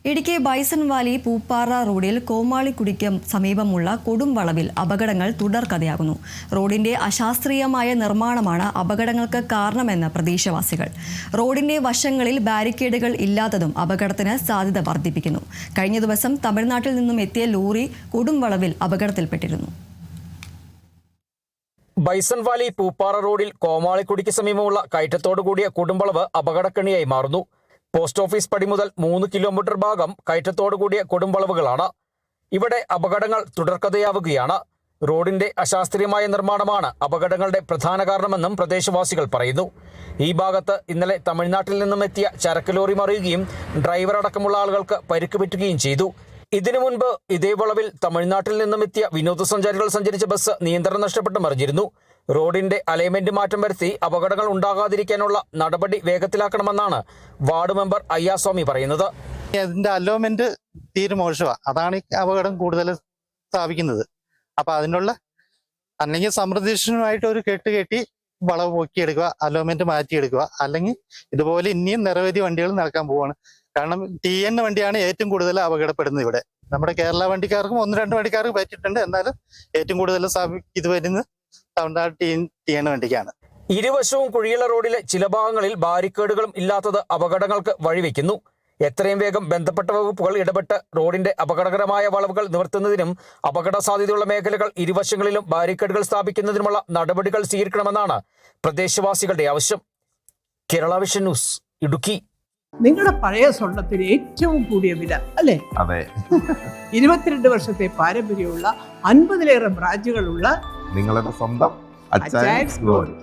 Idukki bison Valley Pooppara റോഡിൽ കോമാളിക്കുടിക്ക് സമീപമുള്ള കൊടുംവളവിൽ അപകടങ്ങൾ തുടർക്കഥയാകുന്നു. റോഡിന്റെ അശാസ്ത്രീയമായ നിർമ്മാണമാണ് അപകടങ്ങൾക്ക് കാരണമെന്ന് പ്രദേശവാസികൾ. റോഡിന്റെ വശങ്ങളിൽ ബാരിക്കേഡുകൾ ഇല്ലാത്തതും അപകടത്തിന് സാധ്യത വർദ്ധിപ്പിക്കുന്നു. കഴിഞ്ഞ ദിവസം തമിഴ്നാട്ടിൽ നിന്നും എത്തിയ ലോറി കൊടുംവളവിൽ അപകടത്തിൽപ്പെട്ടിരുന്നു. ബൈസൺ വാലി പൂപ്പാറ റോഡിൽ കോമാളിക്കുടിക്ക് സമീപമുള്ള കയറ്റത്തോടുകൂടിയ കൊടുംവളവ് അപകടക്കെണിയായി മാറുന്നു. പോസ്റ്റ് ഓഫീസ് പടി മുതൽ 3 കിലോമീറ്റർ ഭാഗം കയറ്റത്തോടുകൂടിയ കൊടുംവളവുകളാണ്. ഇവിടെ അപകടങ്ങൾ തുടർക്കഥയാവുകയാണ്. റോഡിന്റെ അശാസ്ത്രീയമായ നിർമ്മാണമാണ് അപകടങ്ങളുടെ പ്രധാന കാരണമെന്നും പ്രദേശവാസികൾ പറയുന്നു. ഈ ഭാഗത്ത് ഇന്നലെ തമിഴ്നാട്ടിൽ നിന്നും എത്തിയ ചരക്ക് ലോറി മറിയുകയും ഡ്രൈവർ അടക്കമുള്ള ആളുകൾക്ക് പരിക്ക് പറ്റുകയും ചെയ്തു. ഇതിനു മുൻപ് ഇതേ വളവിൽ തമിഴ്നാട്ടിൽ നിന്നും എത്തിയ വിനോദസഞ്ചാരികൾ സഞ്ചരിച്ച ബസ് നിയന്ത്രണം നഷ്ടപ്പെട്ട് മറിഞ്ഞിരുന്നു. റോഡിന്റെ അലൈൻമെന്റ് മാറ്റം വരുത്തി അപകടങ്ങൾ ഉണ്ടാകാതിരിക്കാനുള്ള നടപടി വേഗത്തിലാക്കണമെന്നാണ് വാർഡ് മെമ്പർ അയ്യാസ്വാമി പറയുന്നത്. അതിന്റെ അലോമെന്റ് തീരെ മോശമാണ്. അതാണ് ഈ അപകടം കൂടുതൽ സ്ഥാപിക്കുന്നത്. അപ്പൊ അതിനുള്ള അല്ലെങ്കിൽ സമൃദ്ധിഷനുമായിട്ട് ഒരു കെട്ടി വളവ് പൊക്കിയെടുക്കുക, അലോമെന്റ് മാറ്റിയെടുക്കുക. അല്ലെങ്കിൽ ഇതുപോലെ ഇനിയും നിരവധി വണ്ടികൾ നടക്കാൻ പോവാണ്. കാരണം TN വണ്ടിയാണ് ഏറ്റവും കൂടുതൽ അപകടപ്പെടുന്നത്. ഇവിടെ നമ്മുടെ കേരള വണ്ടിക്കാർക്കും 1-2 വണ്ടിക്കാർക്ക് പറ്റിയിട്ടുണ്ട്. എന്നാലും ഏറ്റവും കൂടുതൽ ഇത് വരുന്നത് തമിഴ്നാട് TN വണ്ടിക്കാണ്. ഇരുവശവും കുഴിയുള്ള റോഡിലെ ചില ഭാഗങ്ങളിൽ ബാരിക്കേഡുകളും ഇല്ലാത്തത് അപകടങ്ങൾക്ക് വഴിവെക്കുന്നു. എത്രയും വേഗം ബന്ധപ്പെട്ട വകുപ്പുകൾ ഇടപെട്ട് റോഡിന്റെ അപകടകരമായ വളവുകൾ നിവർത്തുന്നതിനും അപകട സാധ്യതയുള്ള മേഖലകൾ ഇരുവശങ്ങളിലും ബാരിക്കേഡുകൾ സ്ഥാപിക്കുന്നതിനുമുള്ള നടപടികൾ സ്വീകരിക്കണമെന്നാണ് പ്രദേശവാസികളുടെ ആവശ്യം. Kerala vision news, Idukki. നിങ്ങളുടെ പഴയ സ്വർണത്തിന് ഏറ്റവും കൂടിയ വില അല്ലേ? അതെ. 22 വർഷത്തെ പാരമ്പര്യമുള്ള 50-ലേറെ ബ്രാഞ്ചുകളുള്ള നിങ്ങളുടെ സ്വന്തം അച്ചായൻസ് ഗോൾഡ്.